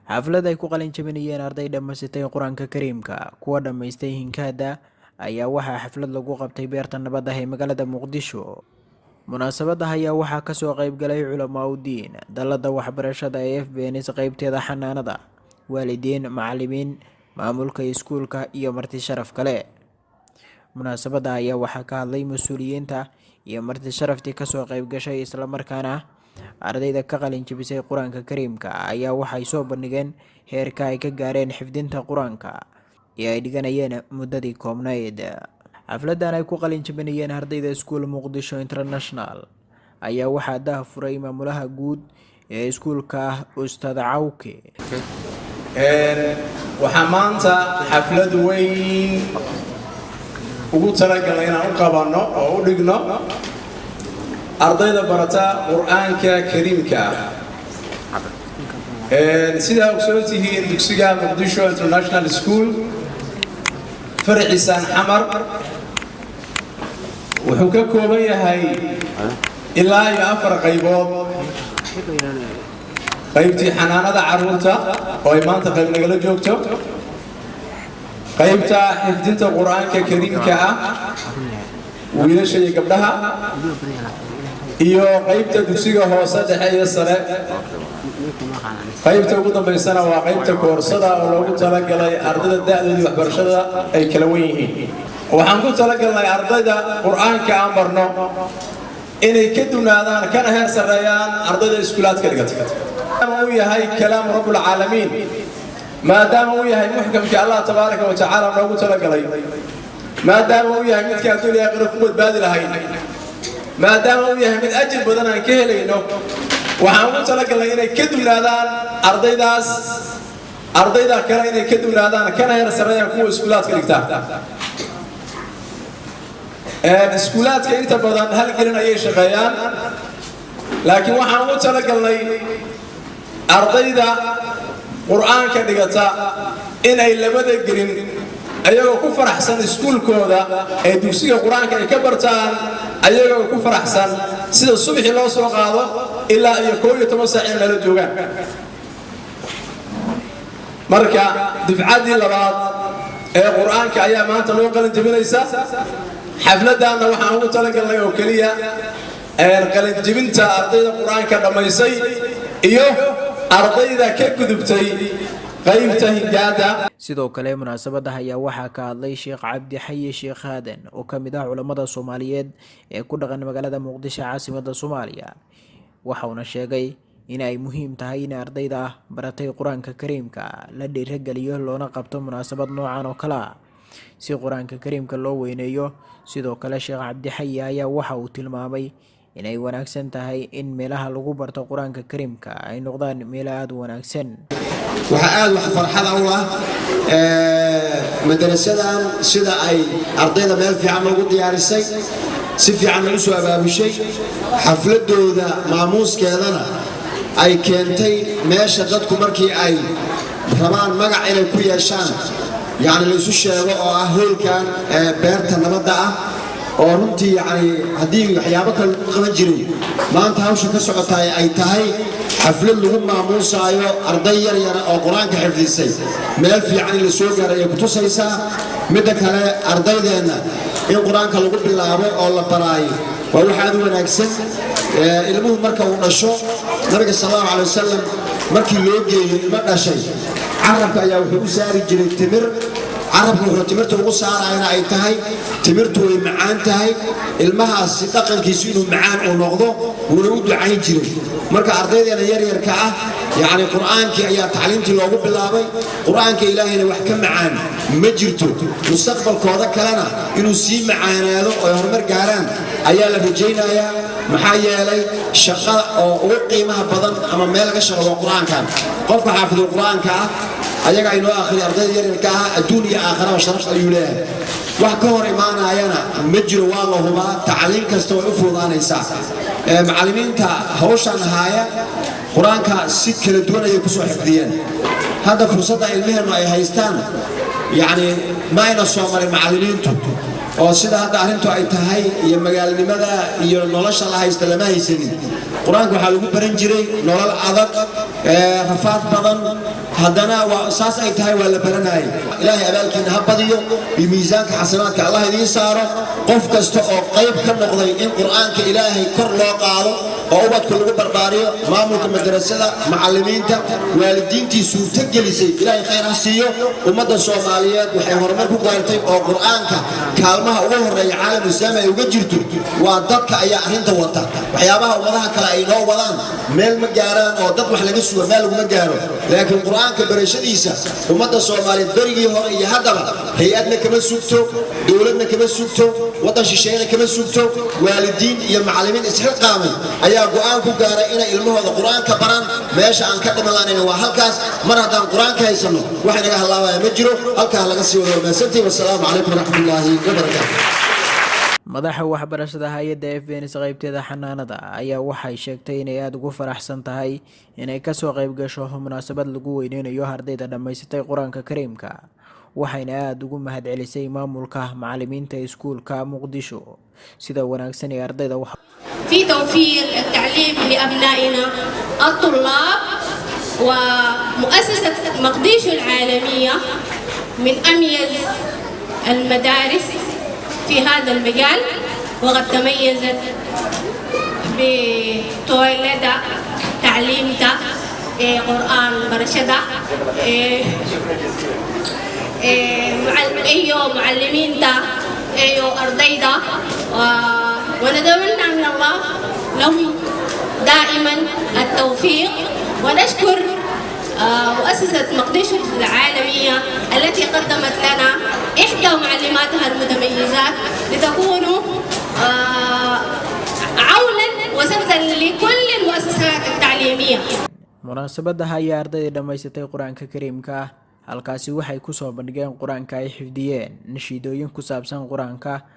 xaflad ay ku qalin jabinayeen arday dhammaystay quraanka kariimka kuwa dhammaystay hinkaada ayaa waxaa xaflad lagu qabtay beerta nabadda ee magaalada muqdisho. munaasabadda ayaa waxaa kasoo qayb galay culamaa u diin, dallada waxbarashada ee FBNS qaybteeda xanaanada, waalidiin, macallimiin, maamulka iskuulka iyo marti sharaf kale. munaasabadda ayaa waxaa ka hadlay mas-uuliyiinta iyo marti sharaftii kasoo qayb gashay, isla markaana ardayda ka qalin jabisay quraanka kariimka ayaa waxay soo bandhigeen heerka ay ka gaareen xifdinta quraanka ee ay dhiganayeen muddadii koobnayd. xafladan ay ku qalin jabinayeen ardayda iskuul Muqdisho International ayaa waxaa daahfuray maamulaha guud ee iskuulka Ustaad Cawke. waxaa maanta xaflad weyn ugu talagalay inaan u qabanno oo u dhigno ardayda barata quraanka kariimka. sidaa ogsoon tihiin dugsiga Muqdisho International School farciisan xamar wuxuu ka kooban yahay ilaa iyo 4 qaybood. qaybtii xanaanada carruurta oo ay maanta qayb nagala joogto, qaybta xifdinta quraanka kariimka ah wiilasha iyo gabdhaha, iyo qaybta dugsiga hoose dhexe iyo sare. qaybta ugu dambeysana waa qaybta koorsada oo loogu talagalay ardayda da'doodii waxbarashada ay kala wen yihiin. waxaan ku talagalnay ardayda quraanka aan barno inay ka dunaadaan kana heer sareeyaan ardayda iskuulaadka dhigata. maadaama uu yahay kalaam rabbul caalamiin, maadaama uu yahay muxkamkii Allah tabaaraka wa tacaala noogu talagalay, maadaama uu yahay midka adduun iyo aakhiro ku badbaadi lahayn, maadaama uu yahay mid ajir badan aan ka helayno, waxaan ugu talagalnay inay ka dunaadaan ardayda kale inay ka dunaadaan kana heer sareeyaan kuwa iskuulaadka dhigta. iskuulaadka inta badan hal gelin ayay shaqeeyaan, laakiin waxaan ugu talagalnay ardayda quraanka dhigata inay labada gelin ayagoo ku faraxsan iskuulkooda ee dugsiga quraanka ay ka bartaan, ayagoo ku faraxsan sida subaxii loo soo qaado ilaa iyo 12 saac in la joogaan. marka dufcadii labaad ee quraanka ayaa maanta loo qalin jabinaysa. xafladana waxaan ugu talagalnay oo kaliya qalin jabinta ardayda quraanka dhamaysay iyo ardayda ka gudubtay qaybta hingaada. sidoo kale munaasabadda ayaa waxaa ka hadlay Sheekh Cabdi Xayi Sheekh Aadan oo ka mid ah culimada Soomaaliyeed ee ku dhaqan magaalada Muqdisho caasimadda Soomaaliya. waxa uu sheegay in ay muhiim tahay in ardayda baratay quraanka kariimka la dhiirigeliyo loona qabto munaasabad noocan oo kale ah si quraanka kariimka loo weyneeyo. sidoo kale Sheekh Cabdi Xayi ayaa waxa uu tilmaamay inay wanaagsan tahay in meelaha lagu barto quraanka kariimka ay noqdaan meel aad u wanaagsan. waxa aad wax farxad u ah madrasadan sida ay ardayda meel fiican ugu diyaarisay, si fiican u soo abaabushay, xafladooda maamuuskeedana ay keentay meesha dadku markii ay rabaan magac inay ku yeeshaan yani la isu sheego oo ah hoolkan beerta nabadda ah oo runtii yani haddii waxyaabo kale lagu qaban jiray maanta hawsha ka socotay ay tahay xaflad lagu maamuusaayo arday yar yar oo quraanka xifdisay meel fiican la soo gaaray ku tusaysaa. midda kale ardaydeena in quraanka lagu bilaabo oo la baraayo waa wax aad u wanaagsan. ilmuhu marka uu dhasho nabiga sallallahu alayhi wasallam markii loo geeyay ilmo dhashay carabka ayaa wuxuu u saari jiray timir. carabku wuxuu timirta ugu saarayna ay tahay timirtu way macaan tahay, ilmahaasi dhaqankiisu inuu macaan uu noqdo wuuna u ducayn jiray. marka ardaydeena yar yarka ah yani quraankii ayaa tacliintii loogu bilaabay. quraanka ilaahayna wax ka macaan ma jirto, mustaqbalkooda kalena inuu sii macaanaado oo horumar gaaraan ayaa la rajaynayaa. maxaa yeelay shaqada oo ugu qiimaha badan ama meel laga shaqeeyo quraankan qofka xaafidul quraanka ah ayaga ay noo akhriyo ardayda yar yarka ah adduun iyo aakhiraba sharaf ayuu leeyahay. wax ka hor imaanayana ma jiro, waa la hubaa. tacliin kasta way u fududaanaysaa. macallimiinta hawshan haya quraanka si kala duwan ayay ku soo xifdiyeen. hadda fursadda ilmaheenu ay haystaan yani ma ayna soo marin macallimiintu oo sida hadda arrintu ay tahay iyo magaalnimada iyo nolosha la haysta lama haysanin. quraanka waxa lagu baran jiray nolol adag rafaad badan haddana saas ay tahay waa la baranayay ilaahay abaalkiina ha badiyo miisaanka xasanaadka Allah idiin saaro qof kasta oo qayb ka noqday in quraanka ilaahay kor loo qaado oo ubadku lagu barbaariyo maamulka madrasada macallimiinta waalidiintii suurta gelisay ilaahay khayr ha siiyo ummadda Soomaaliyeed waxay horumar ku gaartay oo quraanka kaalmaha ugu horeeya caalamka islaamka ay uga jirto waa dadka ayaa arinta wata waxyaabaha ummadaha kale ay noo wadaan meel ma gaaraan oo dad wax laga sugo meel lagu ma gaaro laakiin quraanka barashadiisa ummadda Soomaaliyeed barigii hore iyo haddaba hay'adna kama sugto dawladna kama sugto wadan shisheeyna kama sugto waalidiin iyo macallimiin isxilqaamay ayaa go'aan ku gaaray inay ilmahooda quraanka baraan meesha aan ka dhimaanayna waa halkaas mar haddaan quraanka haysano waxa naga halaabaya ma jiro halka laga sii wado maasantii wassalaamu calaykum waraxmatullaahi wabarakaatuh madaxa waxbarashada hay'adda FBNS qaybteeda xanaanada ayaa waxay sheegtay inay aad ugu faraxsan tahay inay ka soo qayb gasho munaasabad lagu weyneynayo ardayda dhamaysatay quraanka kariimka waxayna aad ugu mahadcelisay maamulka macallimiinta iskuulka Muqdisho sida wanaagsan ee ardayda في توفير التعليم لأبنائنا الطلاب ومؤسسة مقديشو العالمية من أميز المدارس في هذا المجال وقد تميزت بتولد تعليمتا قرآن برشدة معلمينتا أرضيدا وندعونا من الله لهم دائما التوفيق ونشكر مؤسسة مقديشو العالمية التي قدمت لنا إحدى معلماتها المتميزات لتكون عونا وسندا لكل المؤسسات التعليمية. munaasabada ayaa ardayda dhamaysatay quraanka kariimka halkaasi waxay ku soo bandhigeen quraanka ay xifdiyeen nashiidooyin ku saabsan quraanka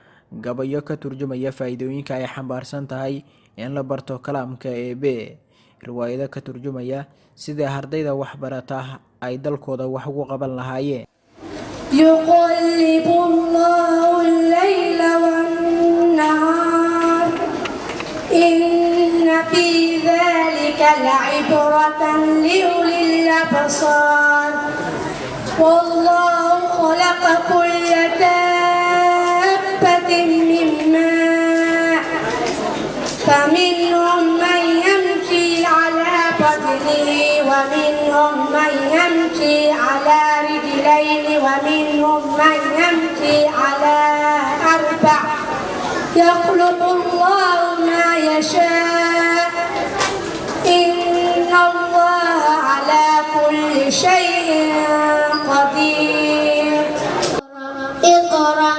gabayo ka turjumaya faa'iidooyinka ay xambaarsan tahay in la barto kalaamka Eebe riwaayado ka turjumaya sida ardayda wax barata ay dalkooda wax ugu qaban lahaayeen يقلب الله الليل والنهار إن في ذلك لعبرة لأولي الأبصار والله خلق كل دابة من ماء فمنهم من يمشي على بطنه ومنهم من يمشي على رجلين ومنهم من يمشي على أربع يخلق الله ما يشاء إن الله على كل شيء قدير اقرأ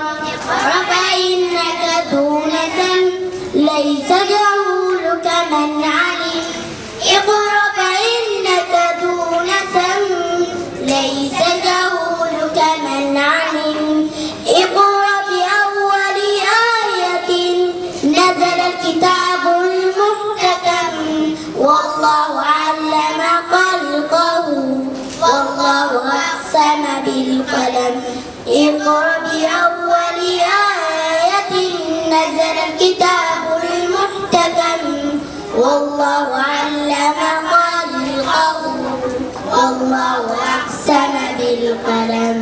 فإنك دون ذنب ليس جهولك من علم اقرأ فإنك دون ذنب ليس جهولك من علم اقرأ بأول آية نزل الكتاب المحكم والله علم خلقه والله أحسن بالقلم اقرأ بأول آية نزل الكتاب المحكم والله علم خلقه والله أحسن بالقلم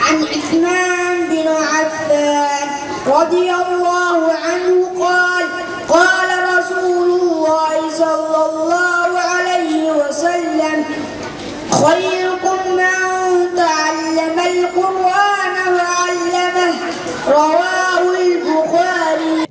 عن عثمان بن عفان رضي الله عنه قال قال رسول الله صلى الله عليه وسلم خيركم من تعلم القرآن وعلمه رواه البخاري.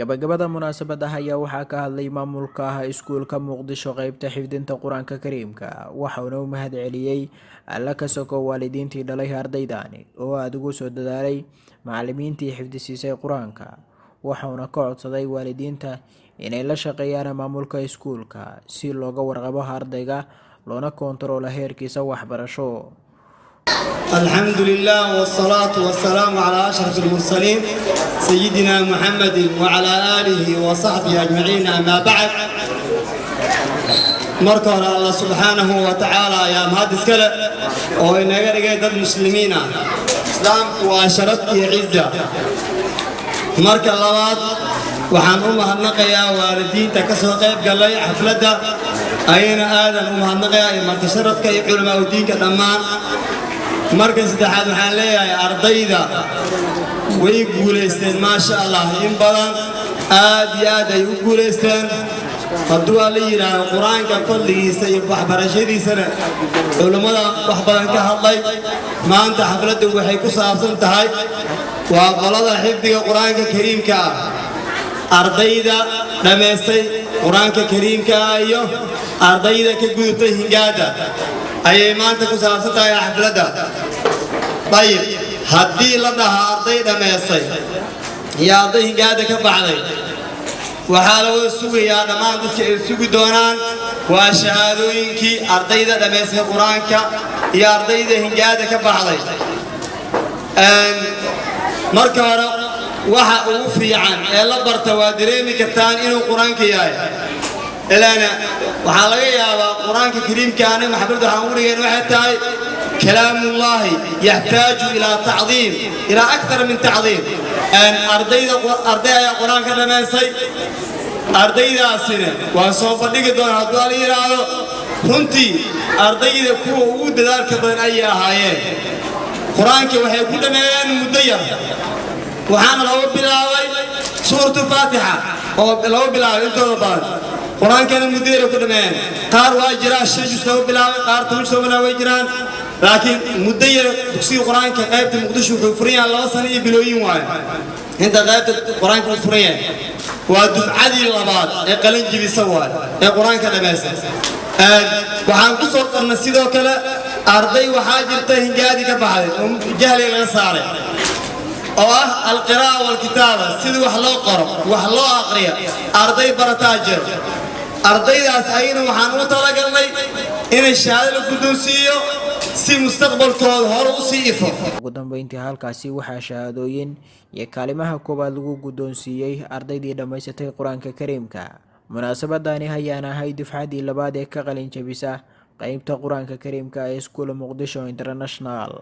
gabagabada munaasabada ayaa waxaa ka hadlay maamulka iskuulka Muqdisho qaybta xifdinta quraanka kariimka waxaana uu mahad celiyay alla ka soo waalidiintii dhalay ardaydani oo aad ugu soo dadaalay macallimiintii xifdisiisay quraanka waxaana ka codsaday waalidiinta inay la shaqeeyaan maamulka iskuulka si looga warqabo ardayga loona koontaroolo heerkiisa waxbarasho الحمد لله والصلاة والسلام على أشرف المرسلين سيدنا محمد وعلى آله وصحبه أجمعين. أما بعد، marka hore Allah subhanahu wa ta'ala ayaa mahad iskale oo inaga dhigay dad muslimiin ah. Islaamku waa sharaf iyo ciza. marka labaad, waxaan u mahadnaqayaa waalidiinta ka soo qayb galay xafladda, ayna aadan u mahadnaqayaa marka sharafka iyo culimada diinka dhammaan. marka saddexaad, waxaan leeyahay ardayda way guuleysteen maasha Allah, in badan aad iyo aad ay u guuleysteen. hadduu la yiraahdo quraanka fadligiisa iyo waxbarashadiisana culimada wax badan ka hadlay. maanta xafladdu waxay ku saabsan tahay waa qolada xifdiga quraanka kariimka ah, ardayda dhameystay quraanka kariimka ah iyo ardayda ka gudubtay hingaada ayay maanta ku saabsan tahay xafladda. طيب haddii la dhahaa arday dhameystay iyo arday hingaada ka baxday, waxaa lagu sugayaa dhammaan dadka ay sugi doonaan waa shahaadooyinkii ardayda dhameystay quraanka iyo ardayda hingaada ka baxday. marka hore, waxa ugu fiican ee la barta waa dareemi kartaan inuu quraanka yahay. ilaana waxaa laga yaabaa quraanka kariimka ah maxamed waxaan u dhigeen waxay tahay كلام الله يحتاج إلى تعظيم، إلى أكثر من تعظيم. أرضي قرآن كلام سي أرضي سنة وصوف نقدر هذول يرادو كنتي أرضي كو ود دار كبر أي هاي قرآن كوحي كل ما مدير وحنا لو بلاوي سورة الفاتحة أو لو بلاوي أنتوا بعد قرآن كان مدير كل ما قار واجرا شيء سو بلاوي قار تمش سو بلاوي جران. لكن مدير تكسي القرآن كقابة المقدس وحفريا الله سنة بلوين واحد. أنت قابة القرآن كحفريا ودفعة اللباد يقلن جبي سوال القرآن كذا بس. وحن قصور النسيد وكلا أرضي وحاجر تهنجادي كبعض جهل الغصارة. القراءة والكتابة سيد وحلا قرأ وحلا أقرأ أرضي برتاجر أرضي أسعين وحنو طلقني إن الشهادة القدسية si mustaqbalkooda hore u sii ifo. ugu dambeyntii halkaasi waxaa shahaadooyin iyo kaalimaha koobaad lagu guddoonsiiyey ardaydii dhammaysatay qur-aanka kariimka. munaasabadani ayaana ahayd dufcadii labaad ee ka qalin jabisa qaybta qur-aanka kariimka ee iskuul Muqdisho International.